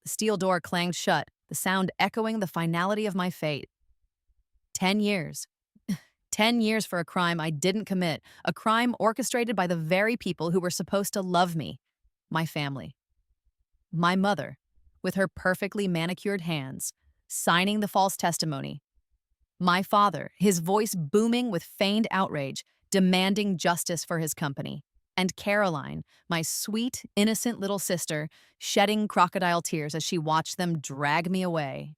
The steel door clanged shut, the sound echoing the finality of my fate. 10 years. 10 years for a crime I didn't commit, a crime orchestrated by the very people who were supposed to love me, my family. My mother, with her perfectly manicured hands, signing the false testimony. My father, his voice booming with feigned outrage, demanding justice for his company. And Caroline, my sweet, innocent little sister, shedding crocodile tears as she watched them drag me away.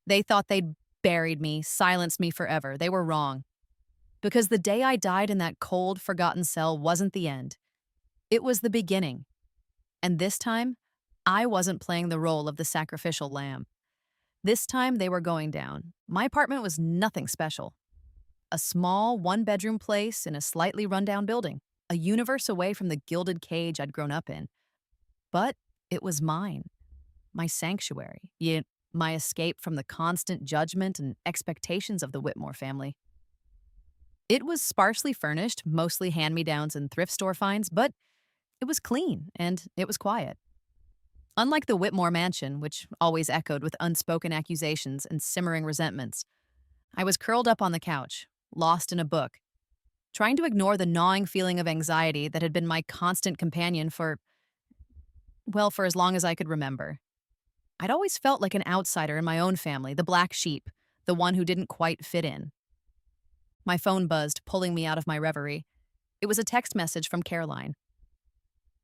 They thought they'd buried me, silenced me forever. They were wrong. Because the day I died in that cold, forgotten cell wasn't the end. It was the beginning. And this time, I wasn't playing the role of the sacrificial lamb. This time, they were going down. My apartment was nothing special. A small, one-bedroom place in a slightly rundown building, a universe away from the gilded cage I'd grown up in. But it was mine, my sanctuary, yet my escape from the constant judgment and expectations of the Whitmore family. It was sparsely furnished, mostly hand-me-downs and thrift store finds, but it was clean and it was quiet. Unlike the Whitmore mansion, which always echoed with unspoken accusations and simmering resentments, I was curled up on the couch, lost in a book, trying to ignore the gnawing feeling of anxiety that had been my constant companion for as long as I could remember. I'd always felt like an outsider in my own family, the black sheep, the one who didn't quite fit in. My phone buzzed, pulling me out of my reverie. It was a text message from Caroline.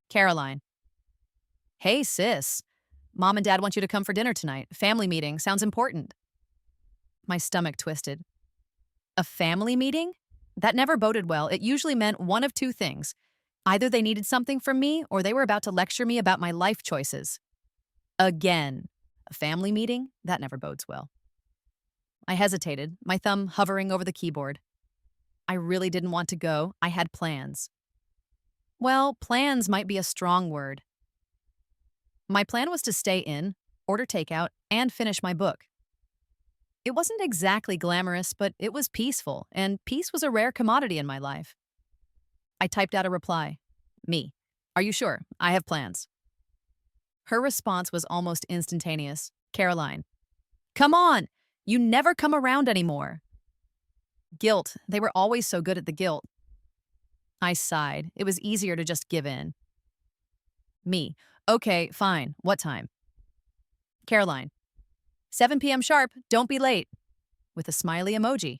Caroline. Hey, sis. Mom and Dad want you to come for dinner tonight. Family meeting. Sounds important. My stomach twisted. A family meeting? That never boded well. It usually meant one of two things. Either they needed something from me, or they were about to lecture me about my life choices. Again. A family meeting? That never bodes well. I hesitated, my thumb hovering over the keyboard. I really didn't want to go. I had plans. Well, plans might be a strong word. My plan was to stay in, order takeout, and finish my book. It wasn't exactly glamorous, but it was peaceful, and peace was a rare commodity in my life. I typed out a reply. Me. Are you sure? I have plans. Her response was almost instantaneous. Caroline. Come on! You never come around anymore. Guilt. They were always so good at the guilt. I sighed. It was easier to just give in. Me. Okay, fine. What time? Caroline. 7 p.m. sharp. Don't be late. With a smiley emoji.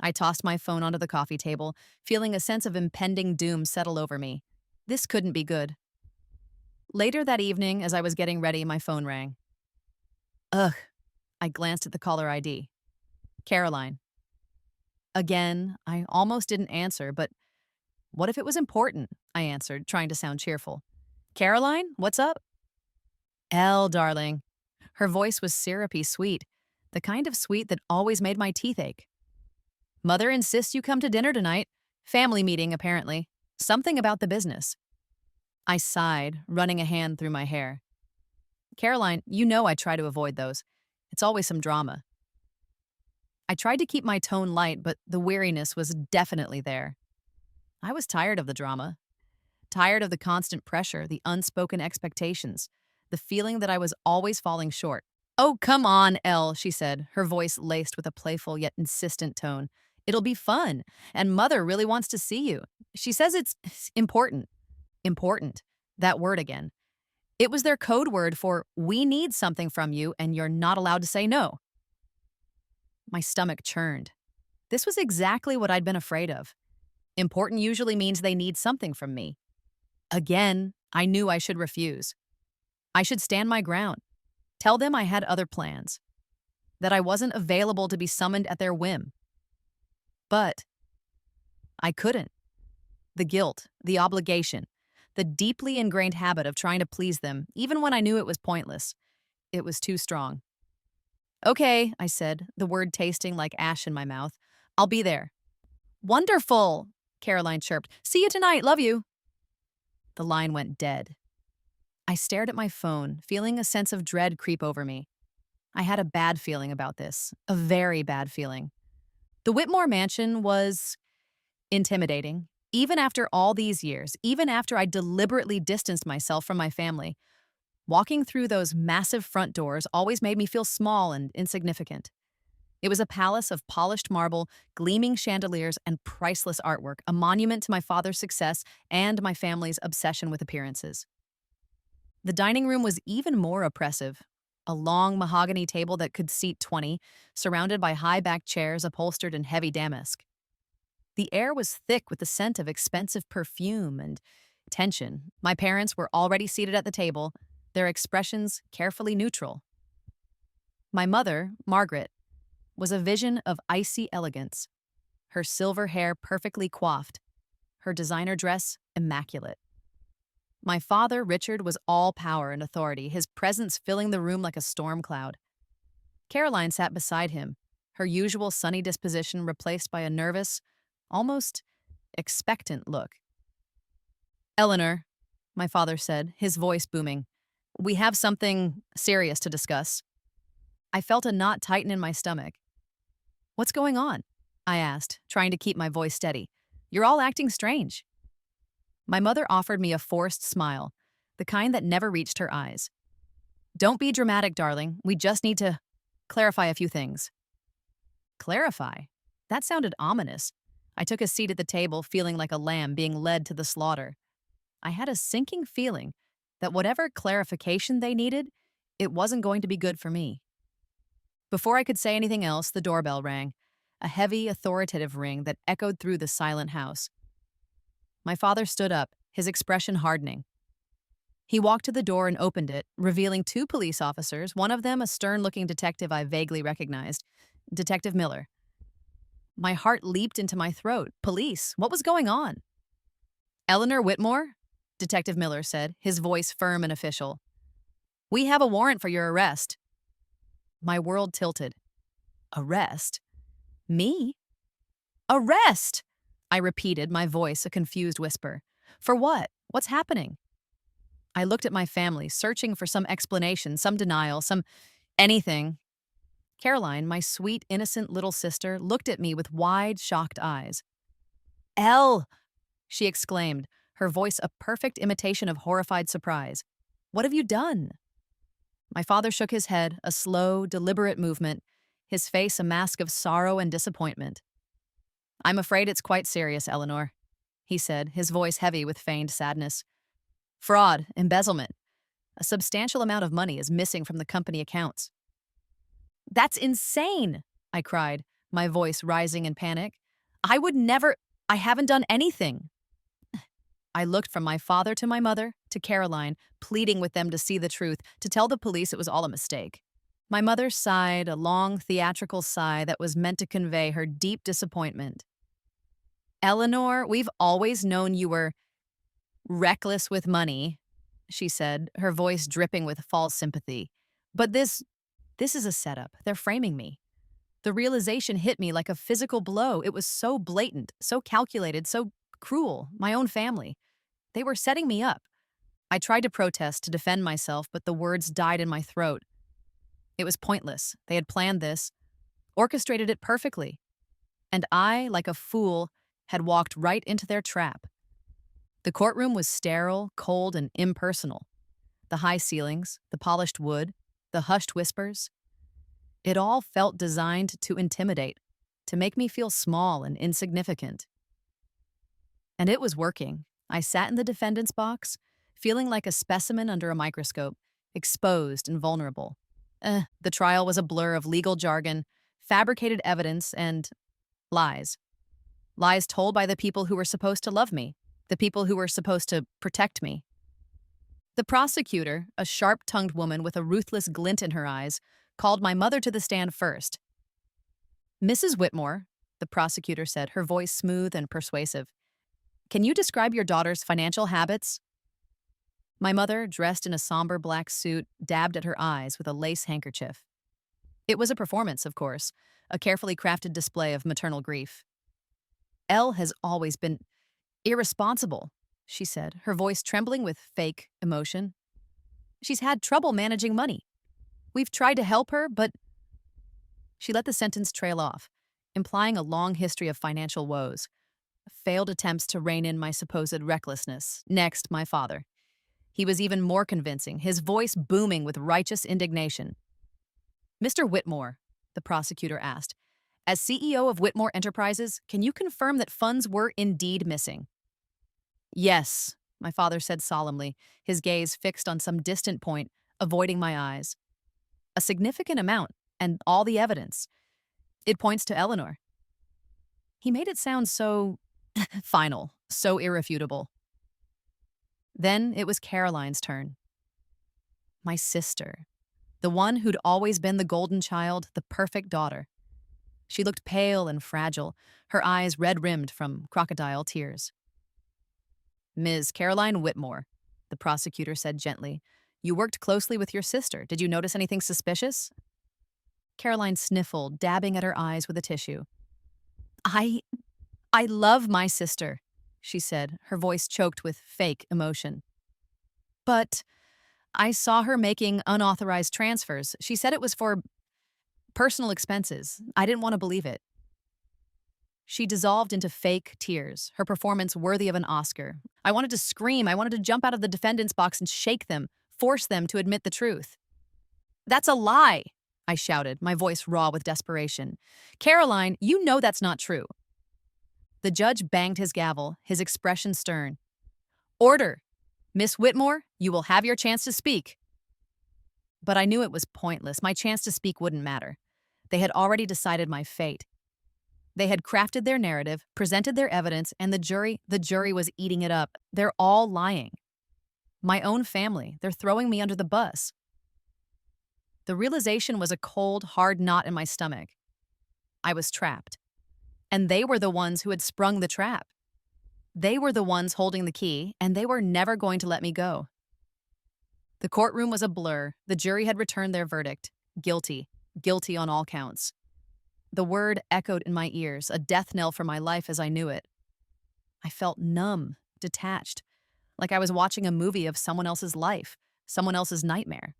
I tossed my phone onto the coffee table, feeling a sense of impending doom settle over me. This couldn't be good. Later that evening, as I was getting ready, my phone rang. Ugh. I glanced at the caller ID. Caroline. Again, I almost didn't answer, but what if it was important? I answered, trying to sound cheerful. Caroline, what's up? Elle, darling. Her voice was syrupy sweet, the kind of sweet that always made my teeth ache. Mother insists you come to dinner tonight. Family meeting, apparently. Something about the business. I sighed, running a hand through my hair. Caroline, you know I try to avoid those. It's always some drama. I tried to keep my tone light, but the weariness was definitely there. I was tired of the drama. Tired of the constant pressure, the unspoken expectations, the feeling that I was always falling short. Oh, come on, Elle, she said, her voice laced with a playful yet insistent tone. It'll be fun, and Mother really wants to see you. She says it's important. Important. That word again. It was their code word for, we need something from you, and you're not allowed to say no. My stomach churned. This was exactly what I'd been afraid of. Important usually means they need something from me. Again, I knew I should refuse. I should stand my ground. Tell them I had other plans. That I wasn't available to be summoned at their whim. But I couldn't. The guilt, the obligation, the deeply ingrained habit of trying to please them, even when I knew it was pointless. It was too strong. Okay, I said, the word tasting like ash in my mouth. I'll be there. Wonderful, Caroline chirped. See you tonight, love you. The line went dead. I stared at my phone, feeling a sense of dread creep over me. I had a bad feeling about this, a very bad feeling. The Whitmore mansion was intimidating. Even after all these years, even after I deliberately distanced myself from my family, Walking through those massive front doors always made me feel small and insignificant. It was a palace of polished marble, gleaming chandeliers, and priceless artwork, a monument to my father's success and my family's obsession with appearances. The dining room was even more oppressive. A long mahogany table that could seat 20, surrounded by high-backed chairs upholstered in heavy damask. The air was thick with the scent of expensive perfume and tension. My parents were already seated at the table, their expressions carefully neutral. My mother, Margaret, was a vision of icy elegance, her silver hair perfectly coiffed, her designer dress immaculate. My father, Richard, was all power and authority, his presence filling the room like a storm cloud. Caroline sat beside him, her usual sunny disposition replaced by a nervous, almost expectant look. "Eleanor," my father said, his voice booming, "we have something serious to discuss." I felt a knot tighten in my stomach. "What's going on?" I asked, trying to keep my voice steady. "You're all acting strange." My mother offered me a forced smile, the kind that never reached her eyes. "Don't be dramatic, darling. We just need to clarify a few things." Clarify? That sounded ominous. I took a seat at the table, feeling like a lamb being led to the slaughter. I had a sinking feeling that whatever clarification they needed, it wasn't going to be good for me. Before I could say anything else, the doorbell rang, a heavy, authoritative ring that echoed through the silent house. My father stood up, his expression hardening. He walked to the door and opened it, revealing two police officers, one of them a stern-looking detective I vaguely recognized, Detective Miller. My heart leaped into my throat. Police? What was going on? "Eleanor Whitmore?" Detective Miller said, his voice firm and official. "We have a warrant for your arrest." My world tilted. Arrest? Me? Arrest! I repeated, my voice a confused whisper. For what? What's happening? I looked at my family, searching for some explanation, some denial, some anything. Caroline, my sweet, innocent little sister, looked at me with wide, shocked eyes. "Elle!" she exclaimed, her voice a perfect imitation of horrified surprise. "What have you done?" My father shook his head, a slow, deliberate movement, his face a mask of sorrow and disappointment. "I'm afraid it's quite serious, Eleanor," he said, his voice heavy with feigned sadness. "Fraud, embezzlement. A substantial amount of money is missing from the company accounts." "That's insane!" I cried, my voice rising in panic. I haven't done anything." I looked from my father to my mother, to Caroline, pleading with them to see the truth, to tell the police it was all a mistake. My mother sighed, a long, theatrical sigh that was meant to convey her deep disappointment. "Eleanor, we've always known you were reckless with money," she said, her voice dripping with false sympathy. "But this is a setup. They're framing me." The realization hit me like a physical blow. It was so blatant, so calculated, so cruel. My own family. They were setting me up. I tried to protest, to defend myself, but the words died in my throat. It was pointless. They had planned this, orchestrated it perfectly. And I, like a fool, had walked right into their trap. The courtroom was sterile, cold, and impersonal. The high ceilings, the polished wood, the hushed whispers. It all felt designed to intimidate, to make me feel small and insignificant. And it was working. I sat in the defendant's box, feeling like a specimen under a microscope, exposed and vulnerable. The trial was a blur of legal jargon, fabricated evidence, and lies. Lies told by the people who were supposed to love me, the people who were supposed to protect me. The prosecutor, a sharp-tongued woman with a ruthless glint in her eyes, called my mother to the stand first. "Mrs. Whitmore," the prosecutor said, her voice smooth and persuasive, "can you describe your daughter's financial habits?" My mother, dressed in a somber black suit, dabbed at her eyes with a lace handkerchief. It was a performance, of course, a carefully crafted display of maternal grief. "Elle has always been irresponsible," she said, her voice trembling with fake emotion. "She's had trouble managing money. We've tried to help her, but—" She let the sentence trail off, implying a long history of financial woes, failed attempts to rein in my supposed recklessness. Next, my father. He was even more convincing, his voice booming with righteous indignation. Mr. Whitmore, the prosecutor asked, as CEO of Whitmore Enterprises, can you confirm that funds were indeed missing? Yes, my father said solemnly, his gaze fixed on some distant point, avoiding my eyes. A significant amount, and all the evidence. It points to Eleanor. He made it sound so final, so irrefutable. Then it was Caroline's turn. My sister. The one who'd always been the golden child, the perfect daughter. She looked pale and fragile, her eyes red-rimmed from crocodile tears. Ms. Caroline Whitmore, the prosecutor said gently, you worked closely with your sister. Did you notice anything suspicious? Caroline sniffled, dabbing at her eyes with a tissue. I love my sister, she said, her voice choked with fake emotion. But I saw her making unauthorized transfers. She said it was for personal expenses. I didn't want to believe it. She dissolved into fake tears, her performance worthy of an Oscar. I wanted to scream. I wanted to jump out of the defendant's box and shake them, force them to admit the truth. That's a lie, I shouted, my voice raw with desperation. Caroline, you know that's not true. The judge banged his gavel, his expression stern. Order! Miss Whitmore, you will have your chance to speak. But I knew it was pointless. My chance to speak wouldn't matter. They had already decided my fate. They had crafted their narrative, presented their evidence, and the jury was eating it up. They're all lying. My own family, they're throwing me under the bus. The realization was a cold, hard knot in my stomach. I was trapped. And they were the ones who had sprung the trap. They were the ones holding the key, and they were never going to let me go. The courtroom was a blur. The jury had returned their verdict. Guilty. Guilty on all counts. The word echoed in my ears, a death knell for my life as I knew it. I felt numb, detached, like I was watching a movie of someone else's life, someone else's nightmare.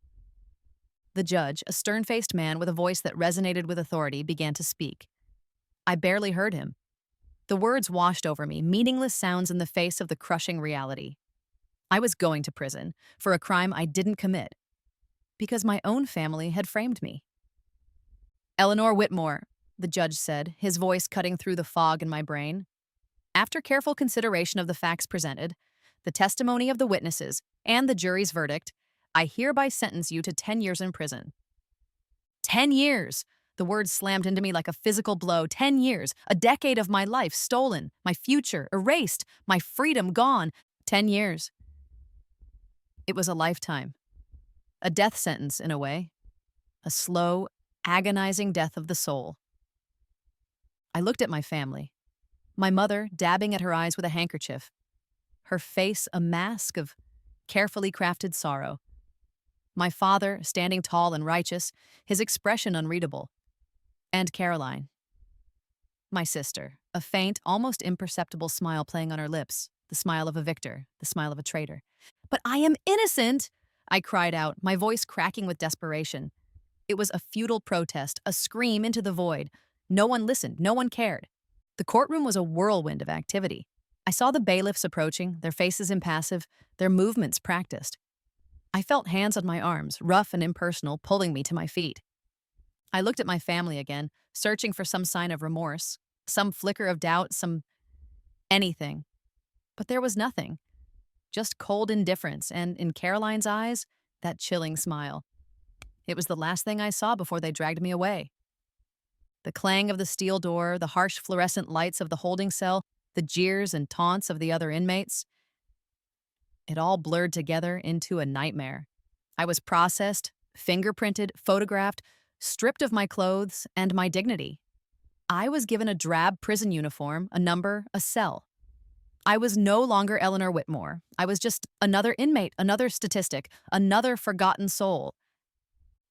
The judge, a stern-faced man with a voice that resonated with authority, began to speak. I barely heard him. The words washed over me, meaningless sounds in the face of the crushing reality. I was going to prison for a crime I didn't commit, because my own family had framed me. Eleanor Whitmore, the judge said, his voice cutting through the fog in my brain. After careful consideration of the facts presented, the testimony of the witnesses, and the jury's verdict, I hereby sentence you to 10 years in prison. 10 years! The words slammed into me like a physical blow. 10 years, a decade of my life stolen, my future erased, my freedom gone. 10 years. It was a lifetime. A death sentence, in a way. A slow, agonizing death of the soul. I looked at my family. My mother dabbing at her eyes with a handkerchief. Her face a mask of carefully crafted sorrow. My father standing tall and righteous, his expression unreadable. And Caroline. My sister, a faint, almost imperceptible smile playing on her lips, the smile of a victor, the smile of a traitor. But I am innocent, I cried out, my voice cracking with desperation. It was a futile protest, a scream into the void. No one listened, no one cared. The courtroom was a whirlwind of activity. I saw the bailiffs approaching, their faces impassive, their movements practiced. I felt hands on my arms, rough and impersonal, pulling me to my feet. I looked at my family again, searching for some sign of remorse, some flicker of doubt, some anything. But there was nothing. Just cold indifference, and in Caroline's eyes, that chilling smile. It was the last thing I saw before they dragged me away. The clang of the steel door, the harsh fluorescent lights of the holding cell, the jeers and taunts of the other inmates. It all blurred together into a nightmare. I was processed, fingerprinted, photographed, stripped of my clothes and my dignity. I was given a drab prison uniform, a number, a cell. I was no longer Eleanor Whitmore. I was just another inmate, another statistic, another forgotten soul.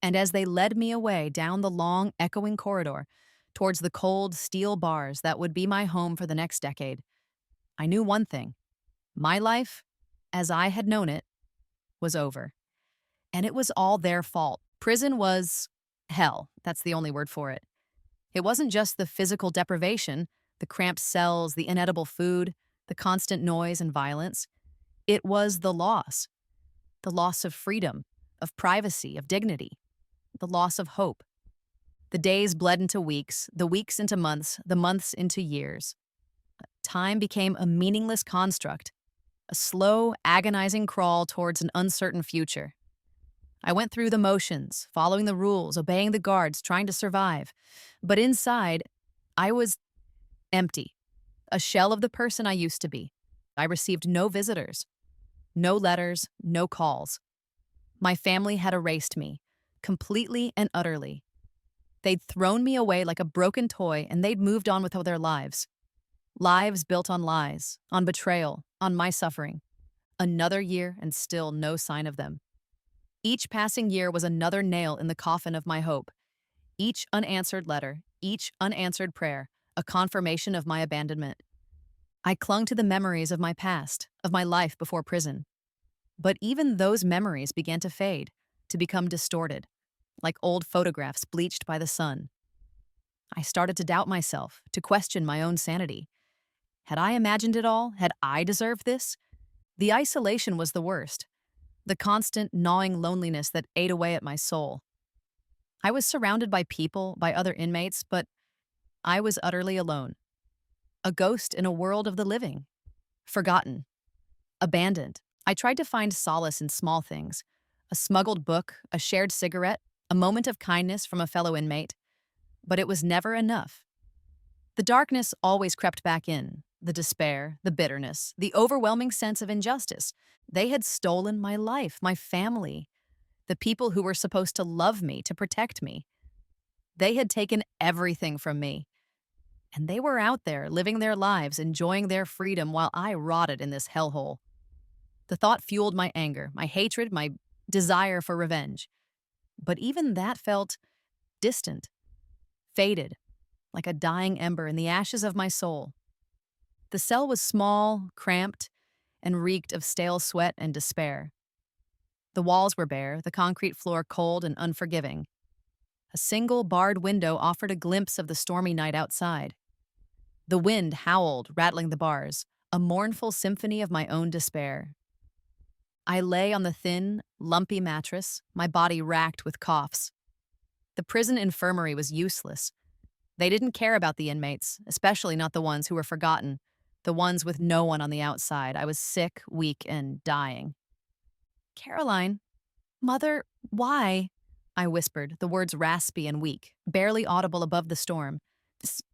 And as they led me away down the long, echoing corridor, towards the cold steel bars that would be my home for the next decade, I knew one thing. My life, as I had known it, was over. And it was all their fault. Prison was hell. That's the only word for it. It wasn't just the physical deprivation, the cramped cells, the inedible food, the constant noise and violence. It was the loss. The loss of freedom, of privacy, of dignity, the loss of hope. The days bled into weeks, the weeks into months, the months into years. Time became a meaningless construct, a slow, agonizing crawl towards an uncertain future. I went through the motions, following the rules, obeying the guards, trying to survive. But inside, I was empty, a shell of the person I used to be. I received no visitors, no letters, no calls. My family had erased me, completely and utterly. They'd thrown me away like a broken toy, and they'd moved on with their lives. Lives built on lies, on betrayal, on my suffering. Another year, and still no sign of them. Each passing year was another nail in the coffin of my hope. Each unanswered letter, each unanswered prayer, a confirmation of my abandonment. I clung to the memories of my past, of my life before prison. But even those memories began to fade, to become distorted, like old photographs bleached by the sun. I started to doubt myself, to question my own sanity. Had I imagined it all? Had I deserved this? The isolation was the worst, the constant, gnawing loneliness that ate away at my soul. I was surrounded by people, by other inmates, but I was utterly alone. A ghost in a world of the living. Forgotten. Abandoned. I tried to find solace in small things. A smuggled book, a shared cigarette, a moment of kindness from a fellow inmate. But it was never enough. The darkness always crept back in. The despair, the bitterness, the overwhelming sense of injustice. They had stolen my life, my family, the people who were supposed to love me, to protect me. They had taken everything from me. And they were out there, living their lives, enjoying their freedom while I rotted in this hellhole. The thought fueled my anger, my hatred, my desire for revenge. But even that felt distant, faded, like a dying ember in the ashes of my soul. The cell was small, cramped, and reeked of stale sweat and despair. The walls were bare, the concrete floor cold and unforgiving. A single barred window offered a glimpse of the stormy night outside. The wind howled, rattling the bars, a mournful symphony of my own despair. I lay on the thin, lumpy mattress, my body racked with coughs. The prison infirmary was useless. They didn't care about the inmates, especially not the ones who were forgotten, the ones with no one on the outside. I was sick, weak, and dying. "Caroline, Mother, why?" I whispered, the words raspy and weak, barely audible above the storm.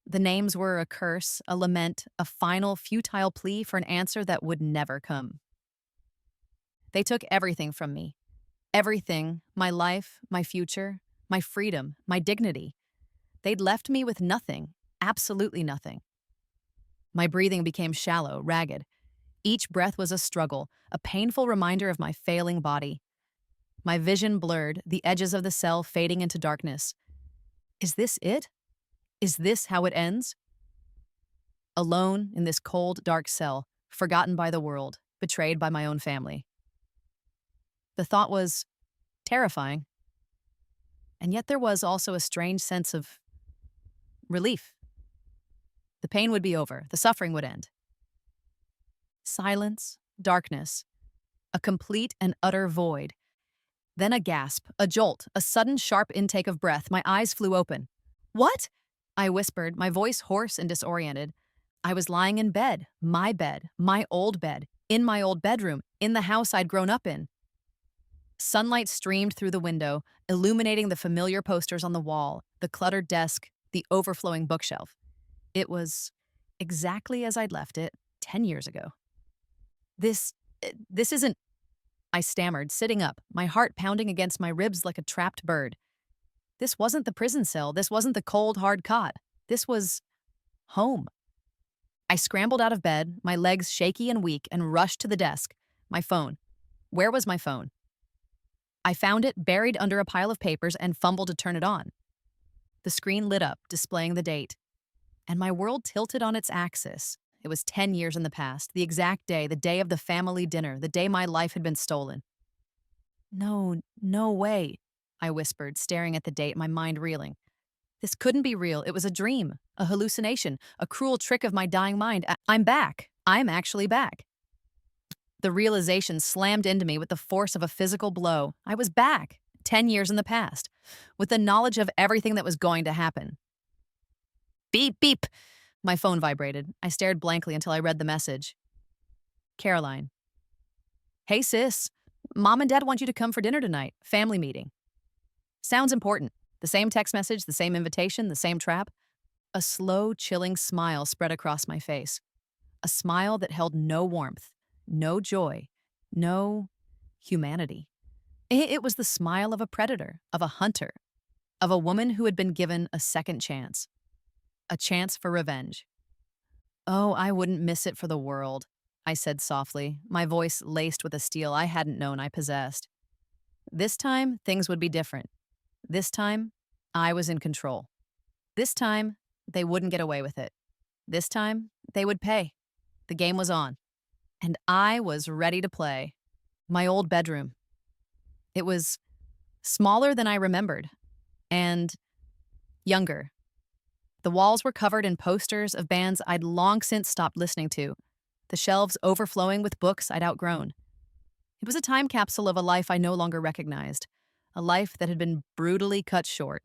The names were a curse, a lament, a final, futile plea for an answer that would never come. They took everything from me. Everything, my life, my future, my freedom, my dignity. They'd left me with nothing, absolutely nothing. My breathing became shallow, ragged. Each breath was a struggle, a painful reminder of my failing body. My vision blurred, the edges of the cell fading into darkness. Is this it? Is this how it ends? Alone in this cold, dark cell, forgotten by the world, betrayed by my own family. The thought was terrifying. And yet there was also a strange sense of relief. The pain would be over, the suffering would end. Silence, darkness, a complete and utter void. Then a gasp, a jolt, a sudden sharp intake of breath. My eyes flew open. "What?" I whispered, my voice hoarse and disoriented. I was lying in bed, my old bed, in my old bedroom, in the house I'd grown up in. Sunlight streamed through the window, illuminating the familiar posters on the wall, the cluttered desk, the overflowing bookshelf. It was exactly as I'd left it 10 years ago. This isn't, I stammered, sitting up, my heart pounding against my ribs like a trapped bird. This wasn't the prison cell. This wasn't the cold, hard cot. This was home. I scrambled out of bed, my legs shaky and weak, and rushed to the desk. My phone. Where was my phone? I found it buried under a pile of papers and fumbled to turn it on. The screen lit up, displaying the date. And my world tilted on its axis. It was 10 years in the past, the exact day, the day of the family dinner, the day my life had been stolen. No way, I whispered, staring at the date, my mind reeling. This couldn't be real. It was a dream, a hallucination, a cruel trick of my dying mind. I'm back. I'm actually back. The realization slammed into me with the force of a physical blow. I was back, 10 years in the past, with the knowledge of everything that was going to happen. Beep, beep. My phone vibrated. I stared blankly until I read the message. Caroline. Hey, sis. Mom and Dad want you to come for dinner tonight. Family meeting. Sounds important. The same text message, the same invitation, the same trap. A slow, chilling smile spread across my face. A smile that held no warmth, no joy, no humanity. It was the smile of a predator, of a hunter, of a woman who had been given a second chance. A chance for revenge. Oh, I wouldn't miss it for the world, I said softly, my voice laced with a steel I hadn't known I possessed. This time, things would be different. This time, I was in control. This time, they wouldn't get away with it. This time, they would pay. The game was on. And I was ready to play. My old bedroom. It was smaller than I remembered. And younger. The walls were covered in posters of bands I'd long since stopped listening to, the shelves overflowing with books I'd outgrown. It was a time capsule of a life I no longer recognized, a life that had been brutally cut short.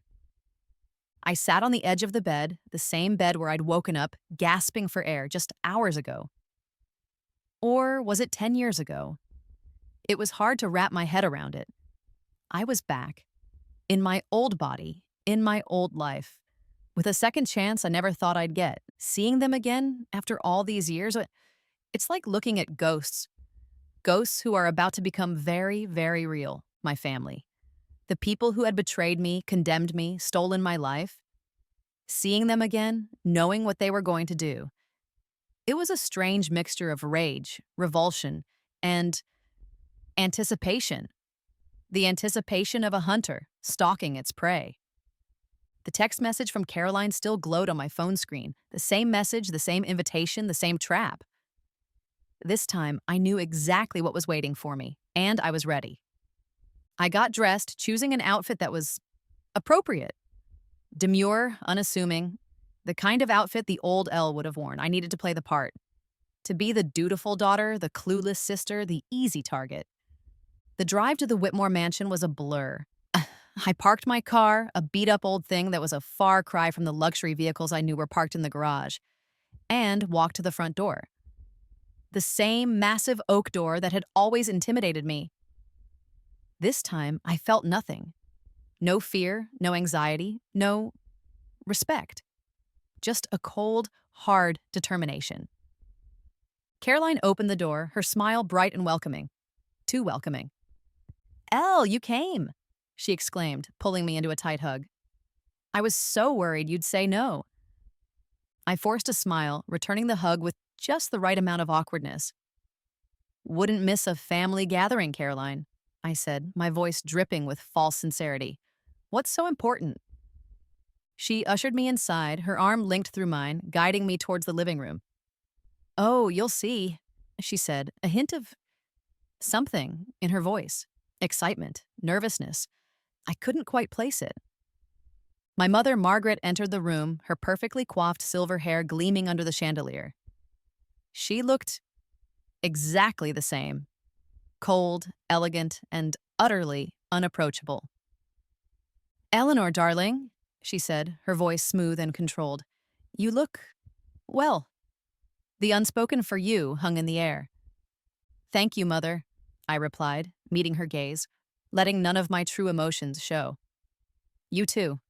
I sat on the edge of the bed, the same bed where I'd woken up, gasping for air just hours ago. Or was it 10 years ago? It was hard to wrap my head around it. I was back, in my old body, in my old life, with a second chance I never thought I'd get. Seeing them again after all these years, it's like looking at ghosts. Ghosts who are about to become very, very real, my family. The people who had betrayed me, condemned me, stolen my life. Seeing them again, knowing what they were going to do. It was a strange mixture of rage, revulsion, and anticipation. The anticipation of a hunter stalking its prey. The text message from Caroline still glowed on my phone screen. The same message, the same invitation, the same trap. This time, I knew exactly what was waiting for me, and I was ready. I got dressed, choosing an outfit that was appropriate. Demure, unassuming, the kind of outfit the old Elle would have worn. I needed to play the part. To be the dutiful daughter, the clueless sister, the easy target. The drive to the Whitmore mansion was a blur. I parked my car, a beat-up old thing that was a far cry from the luxury vehicles I knew were parked in the garage, and walked to the front door. The same massive oak door that had always intimidated me. This time, I felt nothing. No fear, no anxiety, no respect. Just a cold, hard determination. Caroline opened the door, her smile bright and welcoming. Too welcoming. Elle, you came, she exclaimed, pulling me into a tight hug. I was so worried you'd say no. I forced a smile, returning the hug with just the right amount of awkwardness. Wouldn't miss a family gathering, Caroline, I said, my voice dripping with false sincerity. What's so important? She ushered me inside, her arm linked through mine, guiding me towards the living room. Oh, you'll see, she said, a hint of something in her voice. Excitement, nervousness. I couldn't quite place it. My mother, Margaret, entered the room, her perfectly coiffed silver hair gleaming under the chandelier. She looked exactly the same. Cold, elegant, and utterly unapproachable. Eleanor, darling, she said, her voice smooth and controlled. You look well. The unspoken for you hung in the air. Thank you, Mother, I replied, meeting her gaze, letting none of my true emotions show. You too.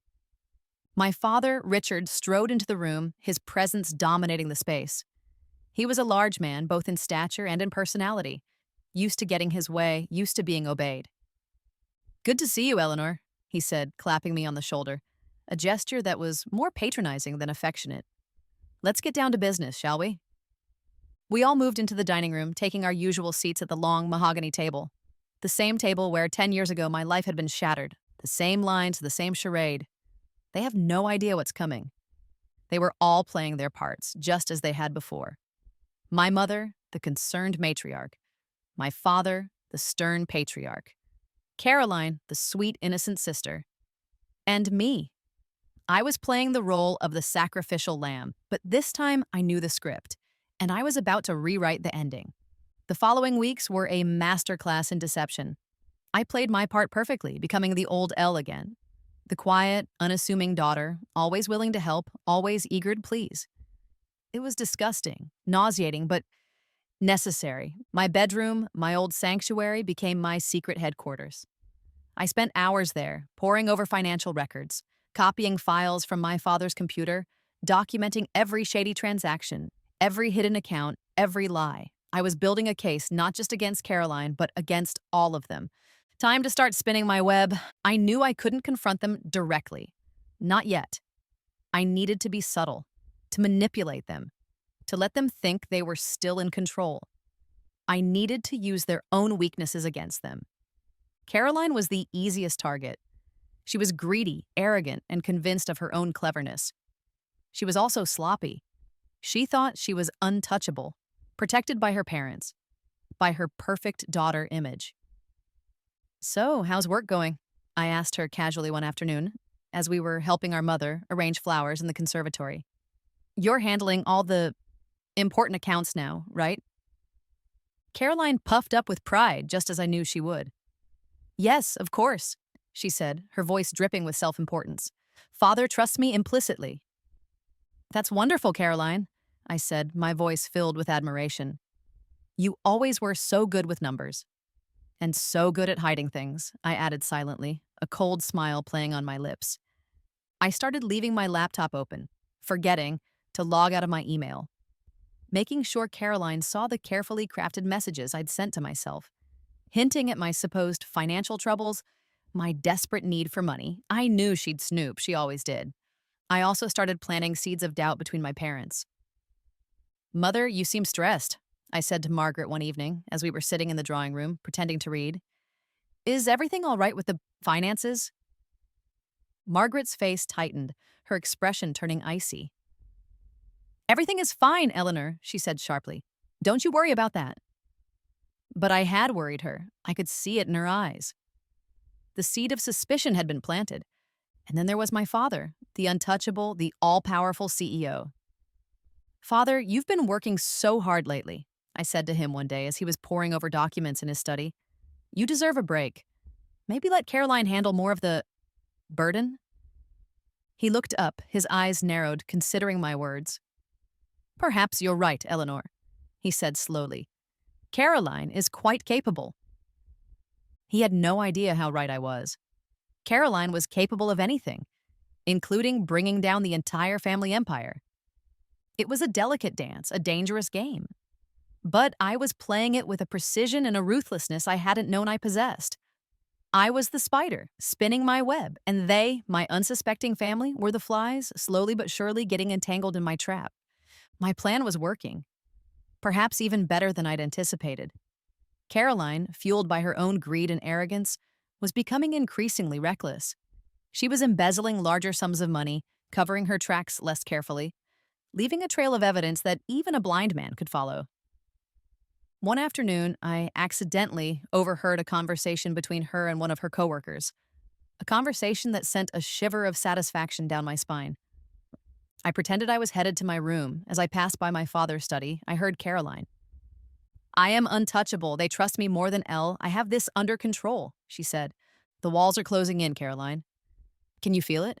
My father, Richard, strode into the room, his presence dominating the space. He was a large man, both in stature and in personality, used to getting his way, used to being obeyed. Good to see you, Eleanor, he said, clapping me on the shoulder, a gesture that was more patronizing than affectionate. Let's get down to business, shall we? We all moved into the dining room, taking our usual seats at the long mahogany table. The same table where 10 years ago my life had been shattered. The same lines, the same charade. They have no idea what's coming. They were all playing their parts, just as they had before. My mother, the concerned matriarch. My father, the stern patriarch. Caroline, the sweet, innocent sister. And me. I was playing the role of the sacrificial lamb, but this time I knew the script, and I was about to rewrite the ending. The following weeks were a masterclass in deception. I played my part perfectly, becoming the old Elle again. The quiet, unassuming daughter, always willing to help, always eager to please. It was disgusting, nauseating, but necessary. My bedroom, my old sanctuary, became my secret headquarters. I spent hours there, poring over financial records, copying files from my father's computer, documenting every shady transaction, every hidden account, every lie. I was building a case not just against Caroline, but against all of them. Time to start spinning my web. I knew I couldn't confront them directly. Not yet. I needed to be subtle, to manipulate them, to let them think they were still in control. I needed to use their own weaknesses against them. Caroline was the easiest target. She was greedy, arrogant, and convinced of her own cleverness. She was also sloppy. She thought she was untouchable, protected by her parents, by her perfect daughter image. "So, how's work going?" I asked her casually one afternoon, as we were helping our mother arrange flowers in the conservatory. "You're handling all the important accounts now, right?" Caroline puffed up with pride, just as I knew she would. "Yes, of course," she said, her voice dripping with self-importance. "Father trusts me implicitly." "That's wonderful, Caroline," I said, my voice filled with admiration. "You always were so good with numbers. And so good at hiding things," I added silently, a cold smile playing on my lips. I started leaving my laptop open, forgetting to log out of my email, making sure Caroline saw the carefully crafted messages I'd sent to myself, hinting at my supposed financial troubles, my desperate need for money. I knew she'd snoop, she always did. I also started planting seeds of doubt between my parents. "Mother, you seem stressed," I said to Margaret one evening as we were sitting in the drawing room, pretending to read. "Is everything all right with the finances?" Margaret's face tightened, her expression turning icy. "Everything is fine, Eleanor," she said sharply. "Don't you worry about that." But I had worried her. I could see it in her eyes. The seed of suspicion had been planted. And then there was my father, the untouchable, the all-powerful CEO. "Father, you've been working so hard lately," I said to him one day as he was poring over documents in his study. "You deserve a break. Maybe let Caroline handle more of the burden?" He looked up, his eyes narrowed, considering my words. "Perhaps you're right, Eleanor," he said slowly. "Caroline is quite capable." He had no idea how right I was. Caroline was capable of anything, including bringing down the entire family empire. It was a delicate dance, a dangerous game. But I was playing it with a precision and a ruthlessness I hadn't known I possessed. I was the spider, spinning my web, and they, my unsuspecting family, were the flies, slowly but surely getting entangled in my trap. My plan was working, perhaps even better than I'd anticipated. Caroline, fueled by her own greed and arrogance, was becoming increasingly reckless. She was embezzling larger sums of money, covering her tracks less carefully, leaving a trail of evidence that even a blind man could follow. One afternoon, I accidentally overheard a conversation between her and one of her coworkers, a conversation that sent a shiver of satisfaction down my spine. I pretended I was headed to my room. As I passed by my father's study, I heard Caroline. "I am untouchable. They trust me more than Elle. I have this under control," she said. "The walls are closing in, Caroline. Can you feel it?"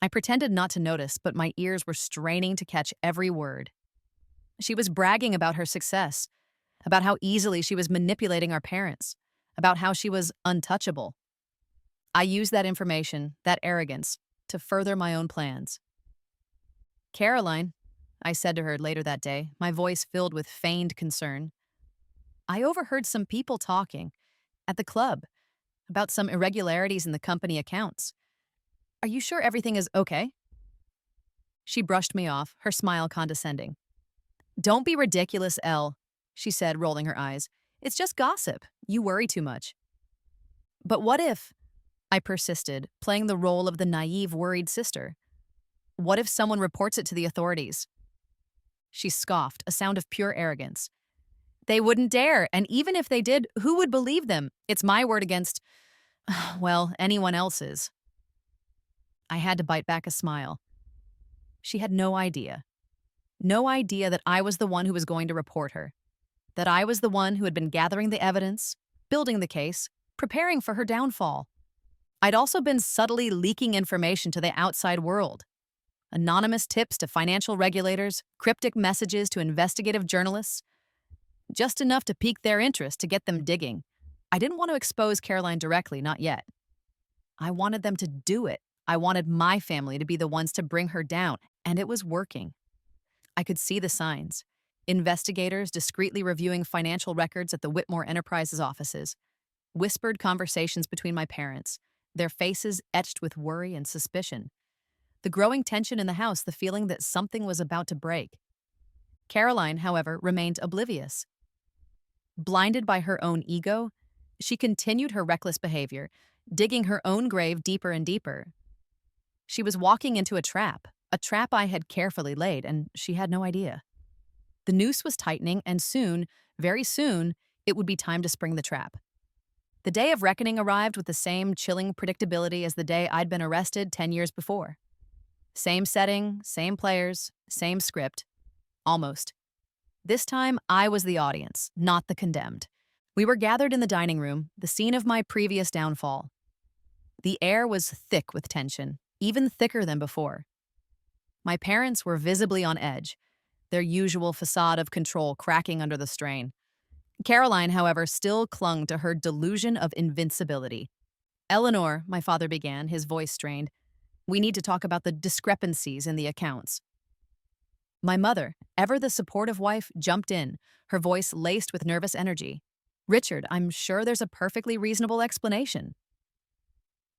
I pretended not to notice, but my ears were straining to catch every word. She was bragging about her success, about how easily she was manipulating our parents, about how she was untouchable. I used that information, that arrogance, to further my own plans. "Caroline," I said to her later that day, my voice filled with feigned concern, "I overheard some people talking at the club about some irregularities in the company accounts. Are you sure everything is okay?" She brushed me off, her smile condescending. "Don't be ridiculous, Elle," she said, rolling her eyes. "It's just gossip. You worry too much." "But what if," I persisted, playing the role of the naive, worried sister, "what if someone reports it to the authorities?" She scoffed, a sound of pure arrogance. "They wouldn't dare, and even if they did, who would believe them? It's my word against, well, anyone else's." I had to bite back a smile. She had no idea. No idea that I was the one who was going to report her. that I was the one who had been gathering the evidence, building the case, preparing for her downfall. I'd also been subtly leaking information to the outside world. Anonymous tips to financial regulators, cryptic messages to investigative journalists, just enough to pique their interest to get them digging. I didn't want to expose Caroline directly, not yet. I wanted them to do it. I wanted my family to be the ones to bring her down, and it was working. I could see the signs. Investigators discreetly reviewing financial records at the Whitmore Enterprises offices, whispered conversations between my parents, their faces etched with worry and suspicion. The growing tension in the house, the feeling that something was about to break. Caroline, however, remained oblivious. Blinded by her own ego, she continued her reckless behavior, digging her own grave deeper and deeper. She was walking into a trap I had carefully laid, and she had no idea. The noose was tightening, and soon, very soon, it would be time to spring the trap. The day of reckoning arrived with the same chilling predictability as the day I'd been arrested 10 years before. Same setting, same players, same script. Almost. This time, I was the audience, not the condemned. We were gathered in the dining room, the scene of my previous downfall. The air was thick with tension, even thicker than before. My parents were visibly on edge, their usual facade of control cracking under the strain. Caroline, however, still clung to her delusion of invincibility. "Eleanor," my father began, his voice strained, "we need to talk about the discrepancies in the accounts." My mother, ever the supportive wife, jumped in, her voice laced with nervous energy. "Richard, I'm sure there's a perfectly reasonable explanation."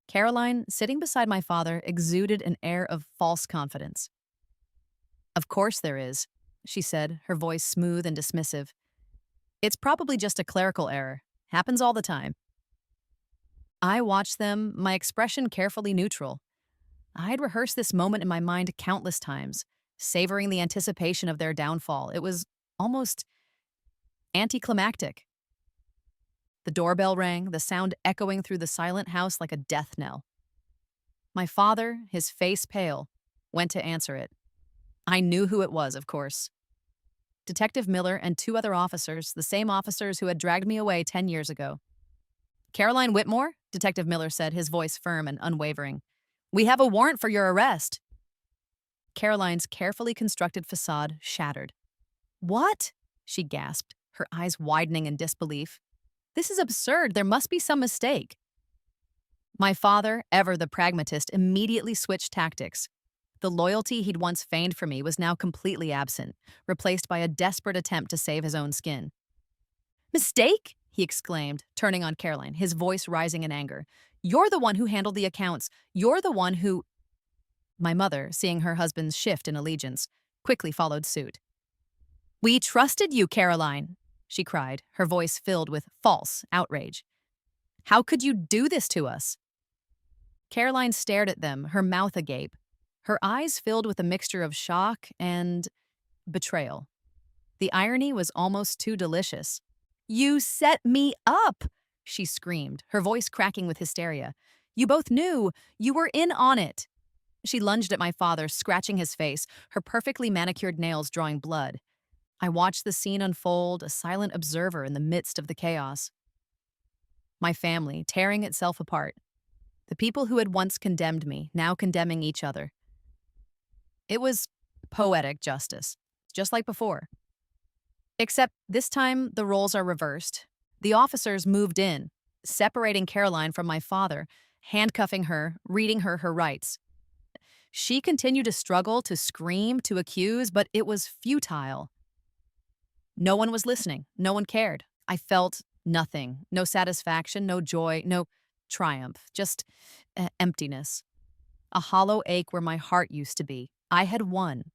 Caroline, sitting beside my father, exuded an air of false confidence. "Of course there is," she said, her voice smooth and dismissive. "It's probably just a clerical error. Happens all the time." I watched them, my expression carefully neutral. I'd rehearsed this moment in my mind countless times, savoring the anticipation of their downfall. It was almost anticlimactic. The doorbell rang, the sound echoing through the silent house like a death knell. My father, his face pale, went to answer it. I knew who it was, of course. Detective Miller and two other officers, the same officers who had dragged me away 10 years ago. "Caroline Whitmore," Detective Miller said, his voice firm and unwavering. "We have a warrant for your arrest." Caroline's carefully constructed facade shattered. "What?" she gasped, her eyes widening in disbelief. "This is absurd. There must be some mistake." My father, ever the pragmatist, immediately switched tactics. The loyalty he'd once feigned for me was now completely absent, replaced by a desperate attempt to save his own skin. "Mistake?" he exclaimed, turning on Caroline, his voice rising in anger. "You're the one who handled the accounts. You're the one who—" My mother, seeing her husband's shift in allegiance, quickly followed suit. "We trusted you, Caroline," she cried, her voice filled with false outrage. "How could you do this to us?" Caroline stared at them, her mouth agape, her eyes filled with a mixture of shock and betrayal. The irony was almost too delicious. "You set me up!" she screamed, her voice cracking with hysteria. "You both knew. You were in on it." She lunged at my father, scratching his face, her perfectly manicured nails drawing blood. I watched the scene unfold, a silent observer in the midst of the chaos. My family, tearing itself apart. The people who had once condemned me, now condemning each other. It was poetic justice, just like before. Except this time, the roles are reversed. The officers moved in, separating Caroline from my father, handcuffing her, reading her rights. She continued to struggle, to scream, to accuse, but it was futile. No one was listening. No one cared. I felt nothing. No satisfaction, no joy, no triumph, just emptiness. A hollow ache where my heart used to be. I had won.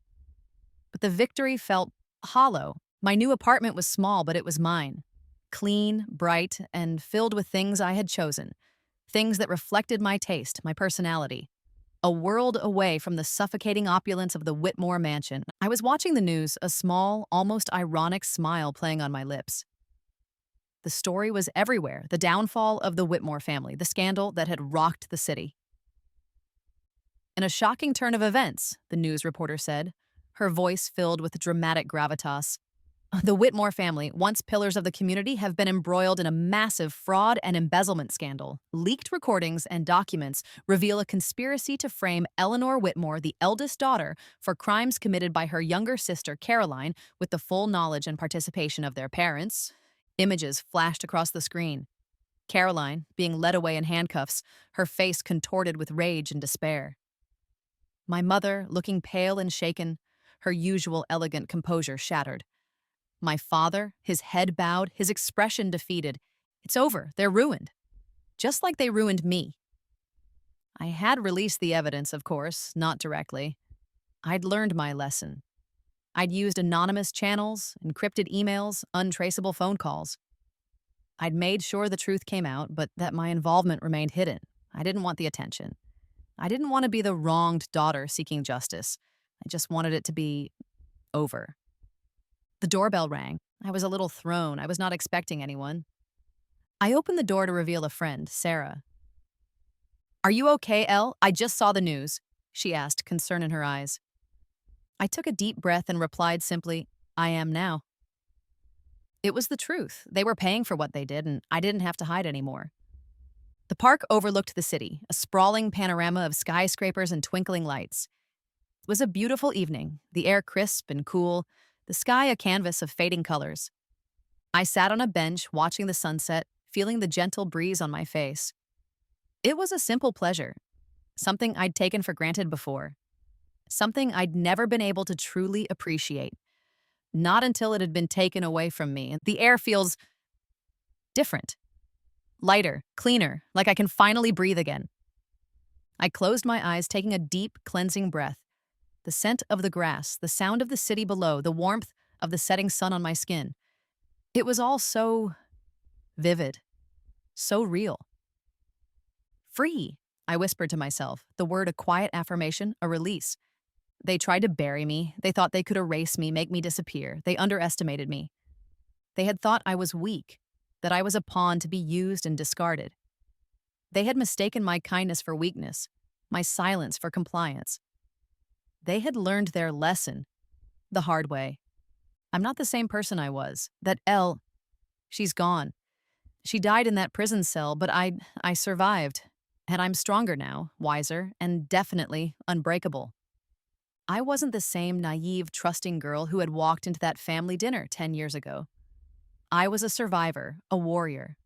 But the victory felt hollow. My new apartment was small, but it was mine. Clean, bright, and filled with things I had chosen. Things that reflected my taste, my personality. A world away from the suffocating opulence of the Whitmore mansion. I was watching the news, a small, almost ironic smile playing on my lips. The story was everywhere, the downfall of the Whitmore family, the scandal that had rocked the city. In a shocking turn of events, the news reporter said, her voice filled with dramatic gravitas, The Whitmore family, once pillars of the community, have been embroiled in a massive fraud and embezzlement scandal. Leaked recordings and documents reveal a conspiracy to frame Eleanor Whitmore, the eldest daughter, for crimes committed by her younger sister, Caroline, with the full knowledge and participation of their parents. Images flashed across the screen. Caroline, being led away in handcuffs, her face contorted with rage and despair. My mother, looking pale and shaken, her usual elegant composure shattered. My father, his head bowed, his expression defeated. It's over. They're ruined. Just like they ruined me. I had released the evidence, of course, not directly. I'd learned my lesson. I'd used anonymous channels, encrypted emails, untraceable phone calls. I'd made sure the truth came out, but that my involvement remained hidden. I didn't want the attention. I didn't want to be the wronged daughter seeking justice. I just wanted it to be over. The doorbell rang. I was a little thrown. I was not expecting anyone. I opened the door to reveal a friend, Sarah. "Are you okay, Elle? I just saw the news," she asked, concern in her eyes. I took a deep breath and replied simply, "I am now." It was the truth. They were paying for what they did, and I didn't have to hide anymore. The park overlooked the city, a sprawling panorama of skyscrapers and twinkling lights. It was a beautiful evening, the air crisp and cool, the sky a canvas of fading colors. I sat on a bench watching the sunset, feeling the gentle breeze on my face. It was a simple pleasure, something I'd taken for granted before, something I'd never been able to truly appreciate. Not until it had been taken away from me. The air feels different, lighter, cleaner, like I can finally breathe again. I closed my eyes, taking a deep, cleansing breath. The scent of the grass, the sound of the city below, the warmth of the setting sun on my skin. It was all so vivid, so real. Free, I whispered to myself, the word a quiet affirmation, a release. They tried to bury me. They thought they could erase me, make me disappear. They underestimated me. They had thought I was weak, that I was a pawn to be used and discarded. They had mistaken my kindness for weakness, my silence for compliance. They had learned their lesson the hard way. I'm not the same person I was. That Elle, she's gone. She died in that prison cell, but I survived. And I'm stronger now, wiser, and definitely unbreakable. I wasn't the same naive, trusting girl who had walked into that family dinner 10 years ago. I was a survivor, a warrior,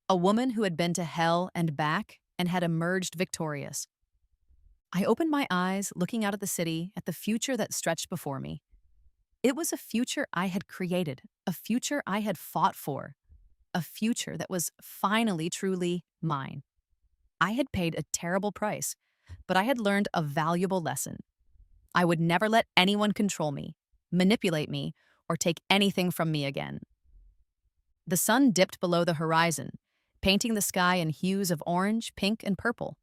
a woman who had been to hell and back and had emerged victorious. I opened my eyes, looking out at the city, at the future that stretched before me. It was a future I had created, a future I had fought for, a future that was finally truly mine. I had paid a terrible price, but I had learned a valuable lesson. I would never let anyone control me, manipulate me, or take anything from me again. The sun dipped below the horizon, painting the sky in hues of orange, pink, and purple.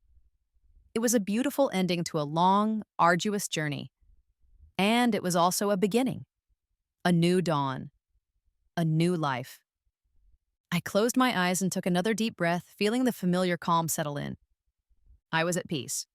It was a beautiful ending to a long, arduous journey. And it was also a beginning, a new dawn, a new life. I closed my eyes and took another deep breath, feeling the familiar calm settle in. I was at peace.